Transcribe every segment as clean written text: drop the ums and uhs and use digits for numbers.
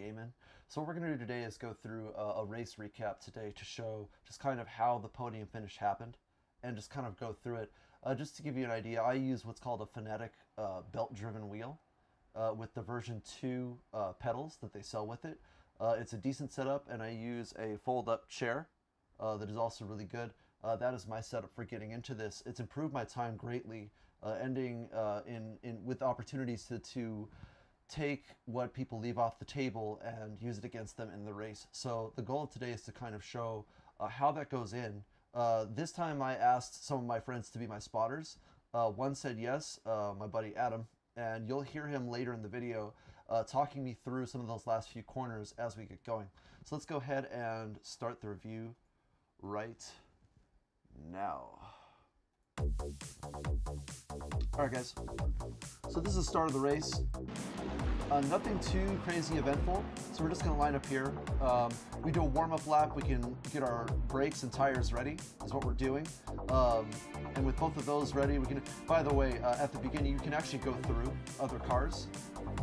gaming. So what we're going to do today is go through a race recap today to show just kind of how the podium finish happened and just kind of go through it. Just to give you an idea, I use what's called a Fanatic belt-driven wheel with the version 2 pedals that they sell with it. It's a decent setup, and I use a fold-up chair that is also really good. That is my setup for getting into this. It's improved my time greatly, ending with opportunities to take what people leave off the table and use it against them in the race. So the goal of today is to kind of show how that goes in. This time I asked some of my friends to be my spotters. One said yes, my buddy Adam, and you'll hear him later in the video talking me through some of those last few corners as we get going. So let's go ahead and start the review right now. Alright guys, so this is the start of the race. Nothing too crazy eventful, so we're just going to line up here. We do a warm-up lap, we can get our brakes and tires ready, is what we're doing. And with both of those ready, we can, by the way, at the beginning you can actually go through other cars.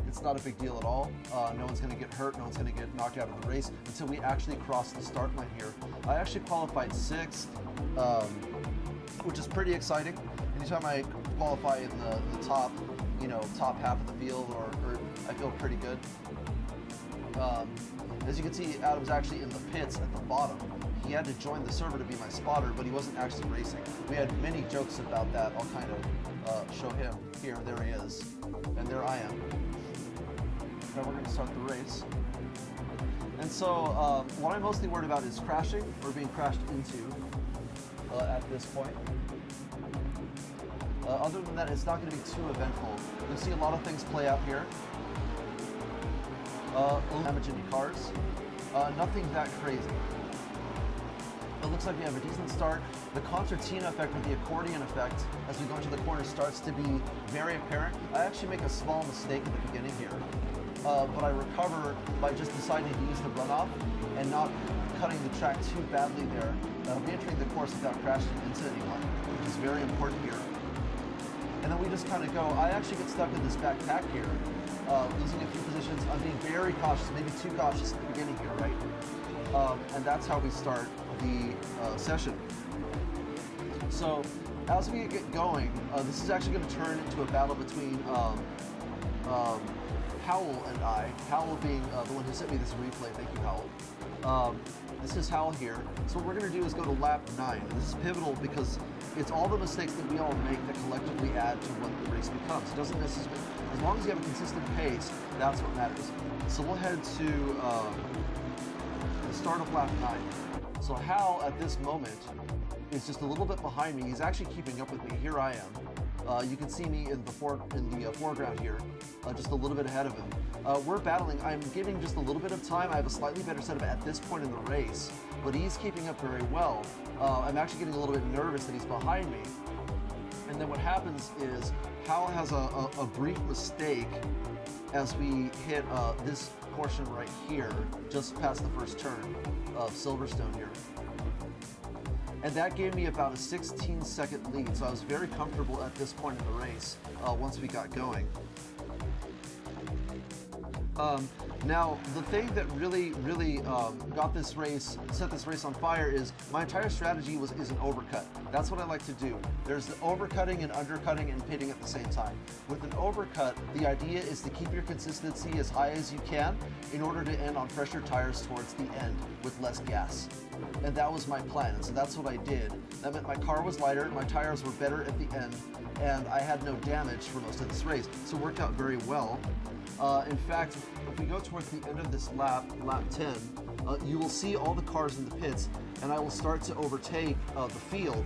It's not a big deal at all. No one's going to get hurt, no one's going to get knocked out of the race until we actually cross the start line here. I actually qualified 6th, which is pretty exciting. Anytime I qualify in the top, top half of the field, or I feel pretty good. As you can see, Adam's actually in the pits at the bottom. He had to join the server to be my spotter, but he wasn't actually racing. We had many jokes about that. I'll kind of show him here. There he is, and there I am. Now we're going to start the race. And so what I'm mostly worried about is crashing or being crashed into at this point. Other than that, it's not going to be too eventful. You'll see a lot of things play out here. Damage any cars. Nothing that crazy. It looks like we have a decent start. The concertina effect or the accordion effect as we go into the corner starts to be very apparent. I actually make a small mistake at the beginning here, but I recover by just deciding to use the runoff and not cutting the track too badly there. Re-entering the course without crashing into anyone, which is very important here. And then we just kind of go. I actually get stuck in this backpack here, losing a few positions. I'm being very cautious, maybe too cautious at the beginning here, right? And that's how we start the session. So as we get going, this is actually going to turn into a battle between Howell and I. Howell being the one who sent me this replay. Thank you, Howell. This is Howell here. So what we're going to do is go to lap 9. This is pivotal because it's all the mistakes that we all make that collectively add to what the race becomes. It doesn't necessarily, as long as you have a consistent pace, that's what matters. So we'll head to the start of lap 9. So Hal at this moment is just a little bit behind me. He's actually keeping up with me. Here I am. You can see me in the foreground here, just a little bit ahead of him. We're battling. I'm giving just a little bit of time. I have a slightly better setup at this point in the race, but he's keeping up very well. I'm actually getting a little bit nervous that he's behind me. And then what happens is Hal has a brief mistake as we hit this portion right here, just past the first turn of Silverstone here. And that gave me about a 16-second lead, so I was very comfortable at this point in the race once we got going. Now, the thing that really set this race on fire is my entire strategy is an overcut. That's what I like to do. There's the overcutting and undercutting and pitting at the same time. With an overcut, the idea is to keep your consistency as high as you can in order to end on fresher tires towards the end with less gas. And that was my plan, and so that's what I did. That meant my car was lighter, my tires were better at the end, and I had no damage for most of this race. So it worked out very well. In fact, if we go towards the end of this lap 10, you will see all the cars in the pits, and I will start to overtake the field,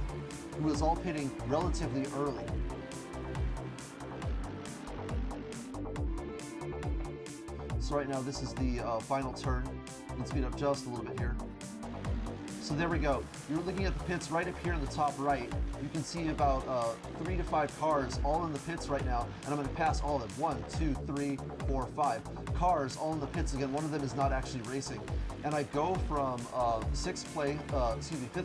who is all pitting relatively early. So right now, this is the final turn. Let's speed up just a little bit here. So there we go. You're looking at the pits right up here in the top right. You can see about 3 to 5 cars all in the pits right now, and I'm going to pass all of them. 1, 2, 3, 4, 5 cars all in the pits again. One of them is not actually racing, and I go from 5th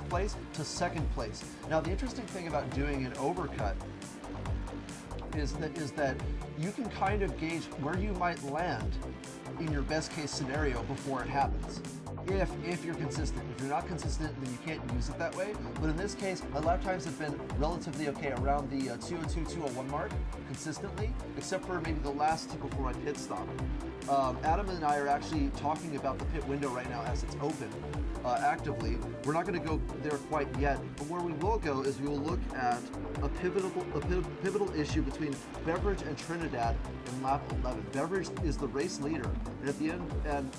place to 2nd place. Now the interesting thing about doing an overcut is that you can kind of gauge where you might land in your best case scenario before it happens. If you're consistent. If you're not consistent, then you can't use it that way. But in this case, my lap times have been relatively okay, around the 2:02, 2:01 mark consistently, except for maybe the last two before my pit stop. Adam and I are actually talking about the pit window right now as it's open actively. We're not going to go there quite yet, but where we will go is we will look at a pivotal issue between Beveridge and Trinidad in lap 11. Beveridge is the race leader, and at the end,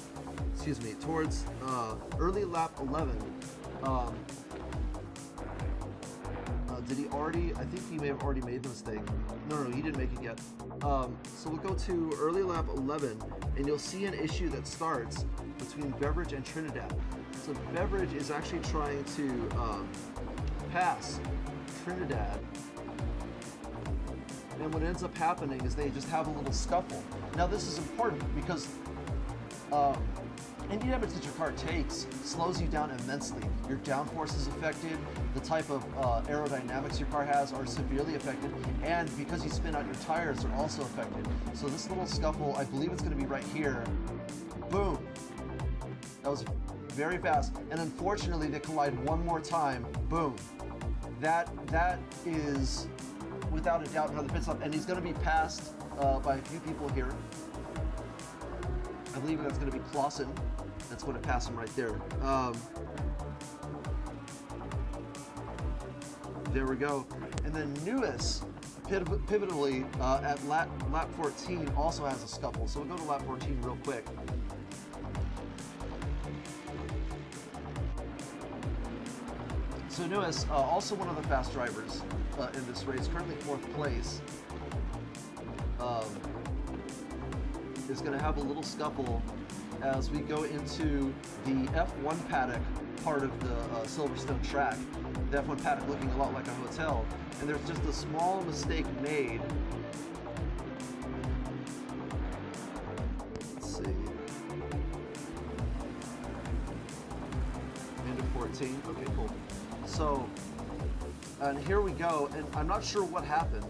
excuse me, towards early lap 11, did he already? I think he may have already made the mistake. No, he didn't make it yet. So we'll go to early lap 11, and you'll see an issue that starts between Beveridge and Trinidad. So Beveridge is actually trying to pass Trinidad, and what ends up happening is they just have a little scuffle. Now this is important because any damage that your car takes slows you down immensely. Your downforce is affected, the type of aerodynamics your car has are severely affected, and because you spin out your tires are also affected. So this little scuffle, I believe it's going to be right here. Boom. That was very fast, and unfortunately they collide one more time. Boom. That is without a doubt another pit stop, and he's going to be passed by a few people here. I believe that's going to be Clausen. That's going to pass him right there. There we go. And then Newis, pivotally, at lap 14 also has a scuffle. So we'll go to lap 14 real quick. So Newis, also one of the fast drivers in this race, currently 4th place, is going to have a little scuffle as we go into the F1 paddock part of the Silverstone track. The F1 paddock looking a lot like a hotel, and there's just a small mistake made. Let's see. End of 14. Okay, cool. So, and here we go, and I'm not sure what happened,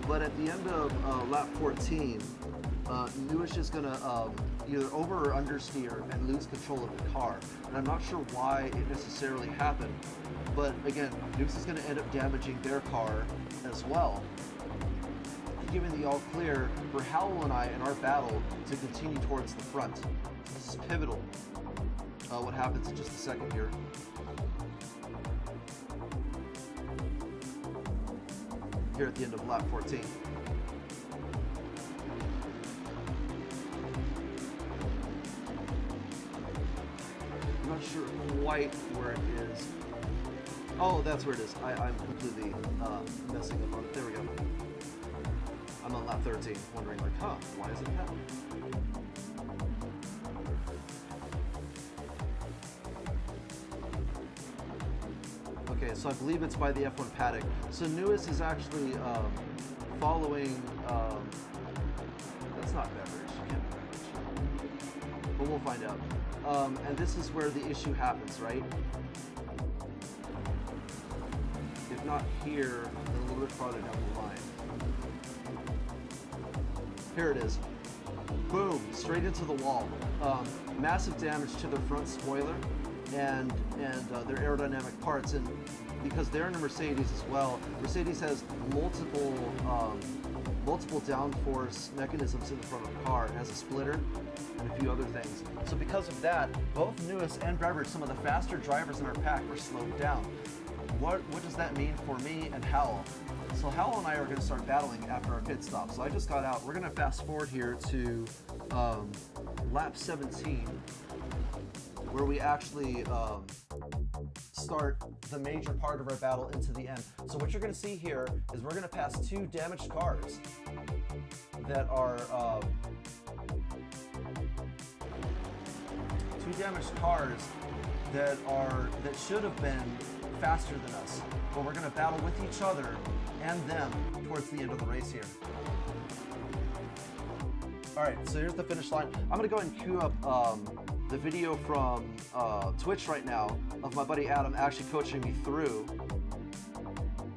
but at the end of lap 14, Newis is going to either over or understeer and lose control of the car. And I'm not sure why it necessarily happened, but again, Newis is going to end up damaging their car as well, giving the all clear for Howell and I in our battle to continue towards the front. This is pivotal. What happens in just a second here. Here at the end of lap 14. I'm not sure quite where it is. Oh, that's where it is. I'm completely messing up on it. There we go. I'm on lap 13, wondering like, why isn't it happening? Okay, so I believe it's by the F1 paddock. So Newis is actually following, that's not Beveridge, can't be Beveridge. But we'll find out. And this is where the issue happens, right? If not here, then a little bit farther down the line. Here it is. Boom, straight into the wall. Massive damage to their front spoiler and their aerodynamic parts, and because they're in a Mercedes as well, Mercedes has multiple downforce mechanisms in the front of the car. It has a splitter and a few other things. So because of that, both Newis and Beveridge, some of the faster drivers in our pack, were slowed down. What does that mean for me and Howell? So Howell and I are going to start battling after our pit stop. So I just got out. We're going to fast forward here to lap 17, where we actually start the major part of our battle into the end. So what you're going to see here is we're going to pass two damaged cars that are that should have been faster than us, but we're going to battle with each other and them towards the end of the race here. All right, so here's the finish line. I'm going to go ahead and queue up the video from Twitch right now of my buddy Adam actually coaching me through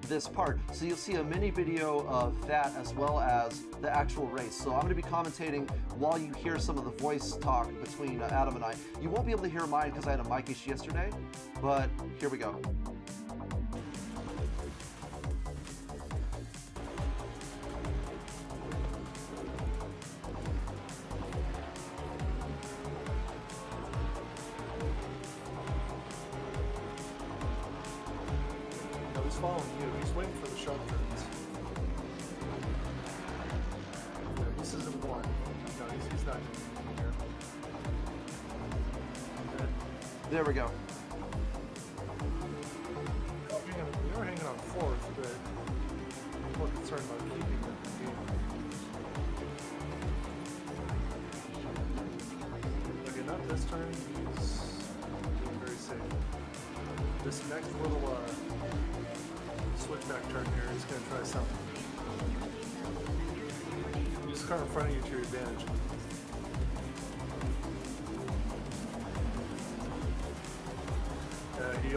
this part. So you'll see a mini video of that as well as the actual race. So I'm going to be commentating while you hear some of the voice talk between Adam and I. You won't be able to hear mine because I had a mic issue yesterday, but here we go. He's following you. He's waiting for the sharp turns. No, this isn't one. No, he's not in here. Okay. There we go. We are hanging on fourth, but I'm more concerned about keeping them in the game. Okay, not this turn. He's being very safe. This next little switchback turn here, he's going to try something. Use the car in front of you to your advantage. He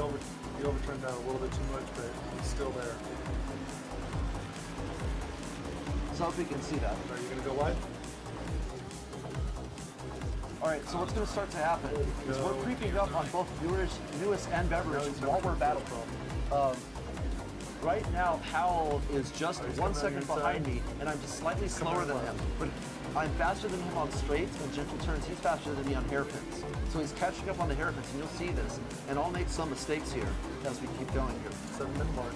overturned down a little bit too much, but he's still there. So I hope you can see that. Are you going to go wide? Alright, so what's going to start to happen is we're creeping up on both Newest and Beveridge while we're battling. Right now, Powell is just 1 second behind me, and I'm just slightly slower than him. But I'm faster than him on straights and gentle turns. He's faster than me on hairpins. So he's catching up on the hairpins, and you'll see this. And I'll make some mistakes here as we keep going here. 7-minute mark.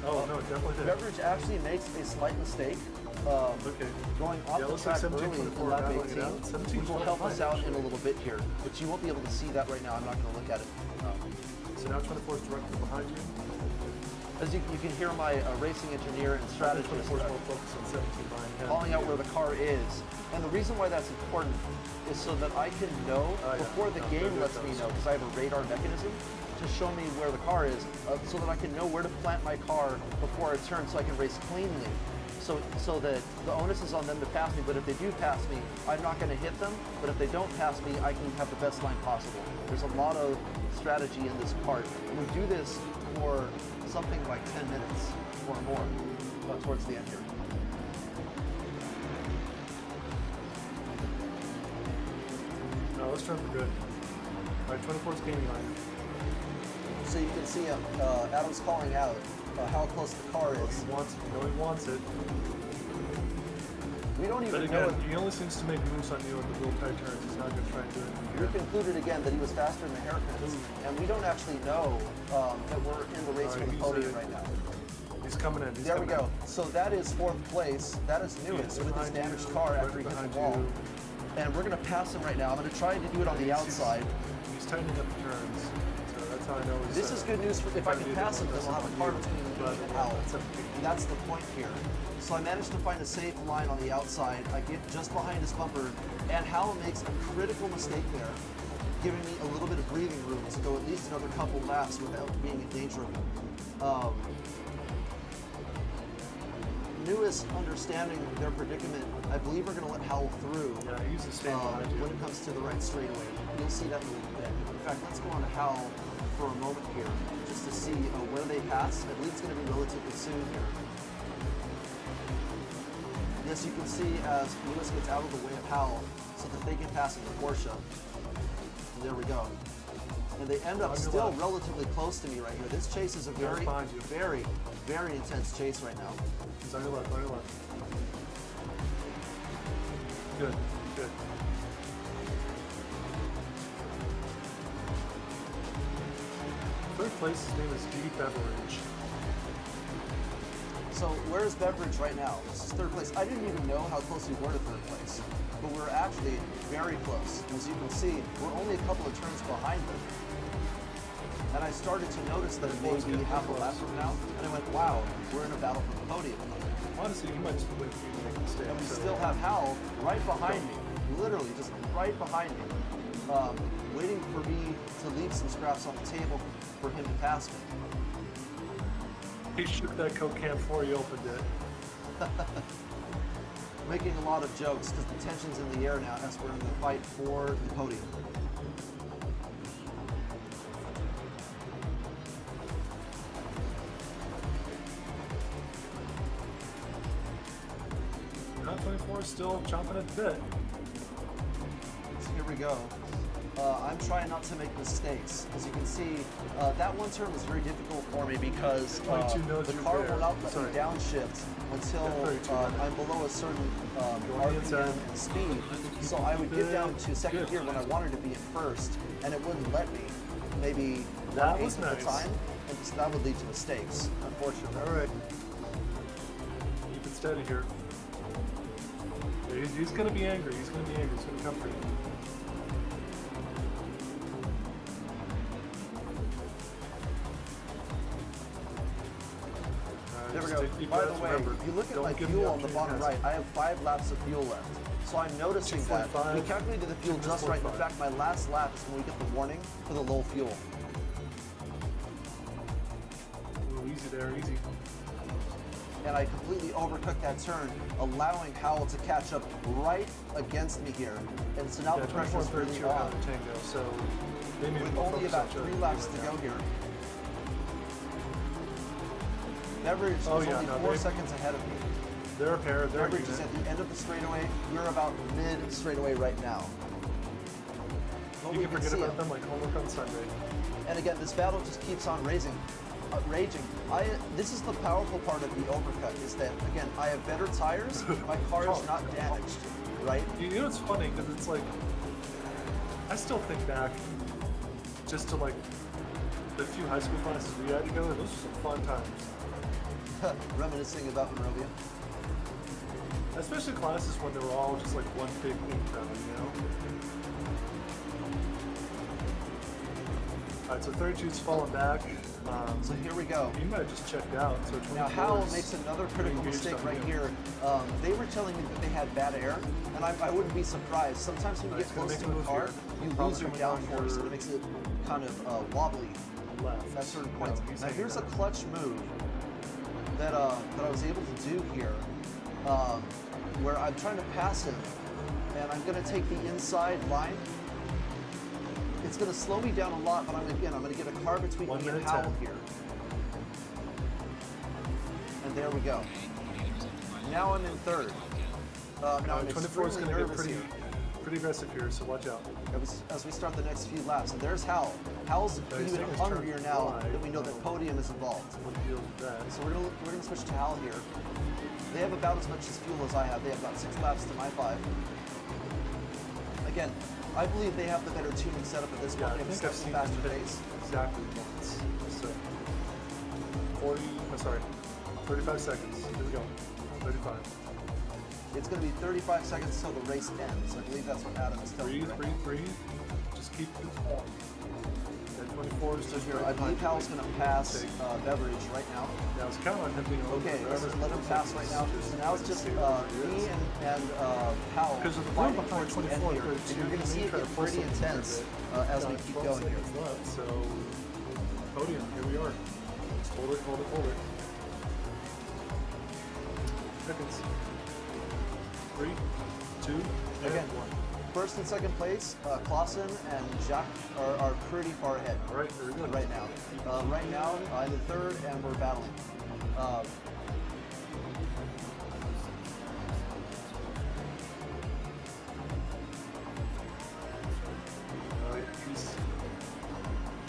Oh, no, it definitely did. Beveridge actually makes a slight mistake. Okay. Going off the track early in lap 18, which will help us out in a little bit here. But you won't be able to see that right now. I'm not going to look at it. So now 24 is directly behind you. As you can hear my racing engineer and strategist calling out where the car is. And the reason why that's important is so that I can know before the game lets me know, because I have a radar mechanism to show me where the car is, so that I can know where to plant my car before I turn so I can race cleanly. So that the onus is on them to pass me, but if they do pass me, I'm not going to hit them, but if they don't pass me, I can have the best line possible. There's a lot of strategy in this part, and we do this for something like 10 minutes or more towards the end here. No, let's turn for good. All right, 24's gaining line. So you can see Adam's calling out how close the car is. He wants it. You know he wants it. We don't even but again, know. He only seems to make moves on you in the real tight turns. He's not going to try and do it We concluded again that he was faster in the hairpins, and we don't actually know that we're in the race for the podium right now. He's coming in. There we go. So that is fourth place. That is Newest with his damaged car after he hit the wall. And we're going to pass him right now. I'm going to try to do it on the outside. He's tightening up the turns. So that's how I know he's... This is good news. If I can pass him, then we'll have a car between me and Howell. And that's the point here. So I managed to find a safe line on the outside. I get just behind his bumper, and Howell makes a critical mistake there, giving me a little bit of breathing room to go at least another couple laps without being in danger of him. Newest understanding their predicament, I believe we're going to let Howell through. Yeah, he's the stand behind you. When it comes to the right straightaway. You'll see that in a little bit. In fact, let's go on to Howell for a moment here, just to see where they pass. I believe it's going to be relatively soon here. Yes, you can see as Newest gets out of the way of Howell so that they can pass in the Porsche. And there we go. And they end up still relatively close to me right here. This chase is a very, very, very intense chase right now. He's on your left, on your left. Good, good. Third place, his name is D. Beveridge. So where's Beveridge right now? This is third place. I didn't even know how close we were to third place, but we're actually very close. As you can see, we're only a couple of turns behind them. And I started to notice that it may be half a lap from now, and I went, wow, we're in a battle for the podium. Honestly, you might just wait for you to make a mistake. And we still have Howell right behind me, literally just right behind me, waiting for me to leave some scraps on the table for him to pass me. He shook that Coke can before he opened it. making a lot of jokes because the tension's in the air now as we're in the fight for the podium. Not 24 still chomping at the bit. So here we go. I'm trying not to make mistakes. As you can see, that one turn was very difficult for me because 22 knows the you're car there. will not let Sorry. me downshift until Yeah, 32 I'm below a certain on the inside. RPM and speed. So I would get down to second Good. gear when I wanted to be in first, and it wouldn't let me. Maybe That 1/8 was of the nice. time, and just, that would lead to mistakes, unfortunately. All right. Keep it steady here. Yeah, he's going to be angry. He's going to be angry. He's going to come for you. There we Just go. take deep By the breaths. way, Remember, if you look at don't my give fuel the on the bottom opportunity right, to I have 5 laps of fuel left. So I'm noticing that. 2:45, We calculated the fuel 2 just minutes right. In 45. fact, my last lap is when we get the warning for the low fuel. Ooh, easy there, easy. And I completely overcooked that turn, allowing Howell to catch up right against me here. And so now Yeah, the pressure 24 is really 32 on. out of Tango, so they may With both only focus about on each other 3 right laps to now. go here. Beverage is Oh, yeah, only no, 4 they- seconds ahead of me. They're a pair, they're a Beverage is unit. at the end of the straightaway. We're about mid straightaway right now. But You we can forget see about him. them like homework on Sunday. And again, this battle just keeps on raging. This is the powerful part of the overcut, is that, again, I have better tires, my car is not damaged, right? You know what's funny, because it's like, I still think back just to like the few high school classes we had together, those were some fun times. Reminiscing about Monrovia. Especially classes when they were all just like one big ink town, you know? Alright, so 32's falling back. So here we go. He might have just checked out, so 24 Now Howell is makes another critical engaged mistake on right you. here. They were telling me that they had bad air, and I wouldn't be surprised. Sometimes when you Alright, get he's gonna close make to a a move car, here. you Probably lose your coming on downforce, your and it makes it kind of wobbly left. at certain No, points. he's Now hanging here's a down. clutch move that I was able to do here, where I'm trying to pass him, and I'm going to take the inside line. It's going to slow me down a lot, but I'm going to get a car between 1 me and minute Howell 10. here. And there we go. Now I'm in third. Now I'm 24 is extremely going to get nervous here pretty aggressive here, so watch out. as we start the next few laps. And there's Howell. Howell's Yeah, he's even taking his turn hungrier now wide. that we know that podium is involved. What deals with that? So we're gonna switch to Howell here. They have about as much as fuel as I have. They have about 6 laps to my 5. Again, I believe they have the better tuning setup at this Yeah, point. I They have a think I've slightly seen faster them hit pace. exactly once. So 35 seconds. Here we go. 35. It's going to be 35 seconds till the race ends. I believe that's what Adam is telling me. Breathe, right breathe, breathe. Just keep it on. That 24 is now. So just here, right I believe behind Howell's you. going to pass Beverage right now. Yeah, I was counting on him being a little Okay, bit let's aggressive. let him pass right now. So now it's just me and Howell Because of the room fighting behind towards the end 24 here. and And 32, you're going to see it get pretty intense as we keep going here. Left, so podium, here we are. Just hold it, hold it, hold it. Seconds. 3, 2, and Again, 1. first and second place, Clausen and Jacques are pretty far ahead All right, very good. right now. Right now, I'm in third, and we're battling.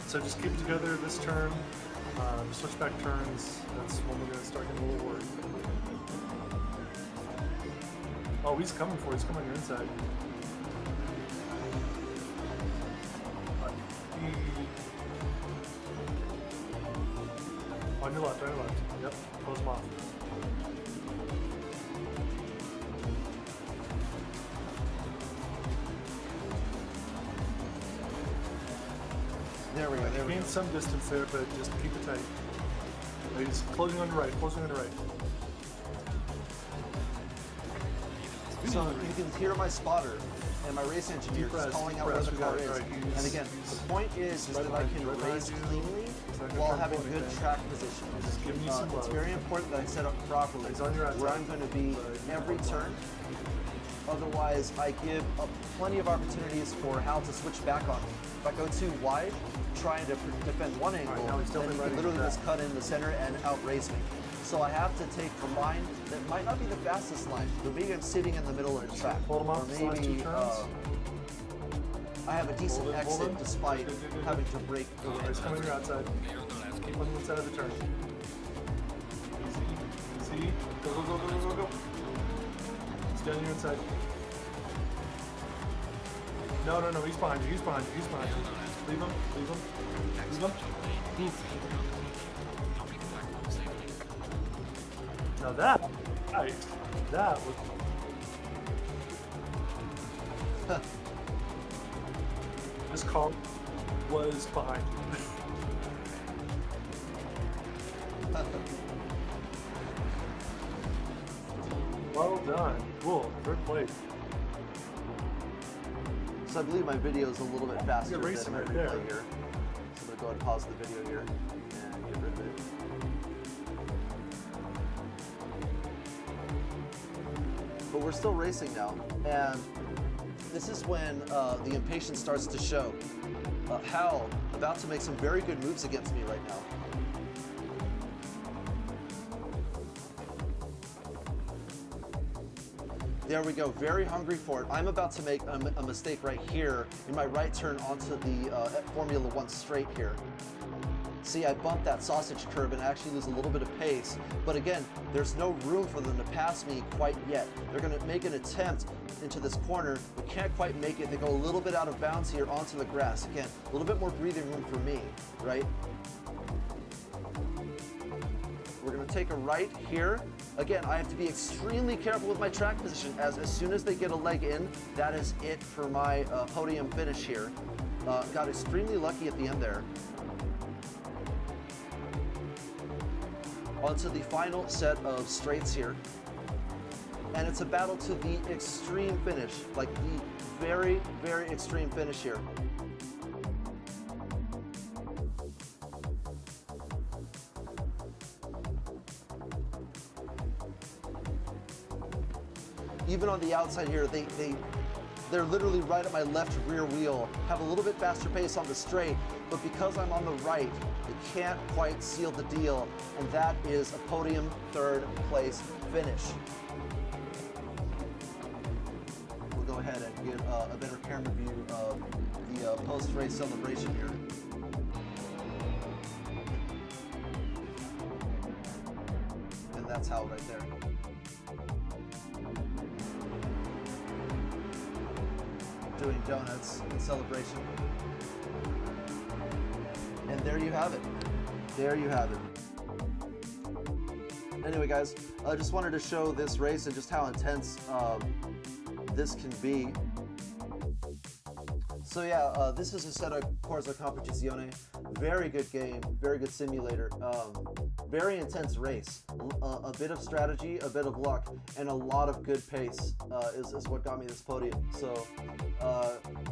So just keep it together this turn. Switchback turns, that's when we're going to start getting a little worried. Oh, he's coming for you. He's coming on your inside. On your left, on your left. Yep, close him off. There we go. There we Gain go. some distance there, but just keep it tight. He's closing on your right, closing on your right. So you can hear my spotter and my race engineer Deep just breaths, calling deep out where breaths, the we got car it, is. right, And again, the point is right that I behind can you, right behind race you. cleanly while having good track position. Just give me some It's love. very important that I set up properly He's on your outside. where I'm going to be every turn. Otherwise, I give up plenty of opportunities for Hal to switch back on me. If I go too wide, trying to defend one angle, now he's then definitely he ready can to literally do just cut in the center and outrace me. So I have to take the line that might not be the fastest line, but maybe I'm sitting in the middle of the track. Hold him Or up, slash two maybe turns. I have a decent Hold him. exit despite Good. having to break the He's wind. coming to your outside. Keep on the inside of the turn. Easy. Go. He's down your inside. No. He's behind you. Leave him. Now that was... This car was behind you. Well done. Cool. Third place. So I believe my video is a little bit faster You're than racing my right replay there. here. So I'm going to go ahead and pause the video here and get rid of it. But we're still racing now, and this is when the impatience starts to show. Hal about to make some very good moves against me right now. There we go, very hungry for it. I'm about to make a mistake right here in my right turn onto the Formula One straight here. See, I bumped that sausage curb and actually lose a little bit of pace. But again, there's no room for them to pass me quite yet. They're gonna make an attempt into this corner, but can't quite make it. They go a little bit out of bounds here onto the grass. Again, a little bit more breathing room for me, right? We're gonna take a right here. Again, I have to be extremely careful with my track position as soon as they get a leg in, that is it for my podium finish here. Got extremely lucky at the end there. Onto the final set of straights here. And it's a battle to the extreme finish, like the very, very extreme finish here. Even on the outside here, they're literally right at my left rear wheel, have a little bit faster pace on the straight, but because I'm on the right, they can't quite seal the deal, and that is a podium third place finish. We'll go ahead and get a better camera view of the post-race celebration here. And that's Hal right there. Doing donuts in celebration. And there you have it. There you have it. Anyway, guys, I just wanted to show this race and just how intense this can be. So yeah, this is Assetto Corsa Competizione. Very good game, very good simulator. Very intense race. A bit of strategy, a bit of luck, and a lot of good pace is what got me this podium. So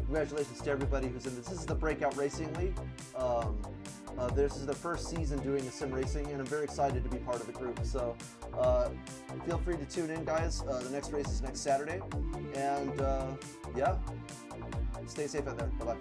congratulations to everybody who's in this. This is the Breakout Racing League. This is the first season doing a sim racing, and I'm very excited to be part of the group. So feel free to tune in, guys. The next race is next Saturday. And yeah, stay safe out there. Bye-bye.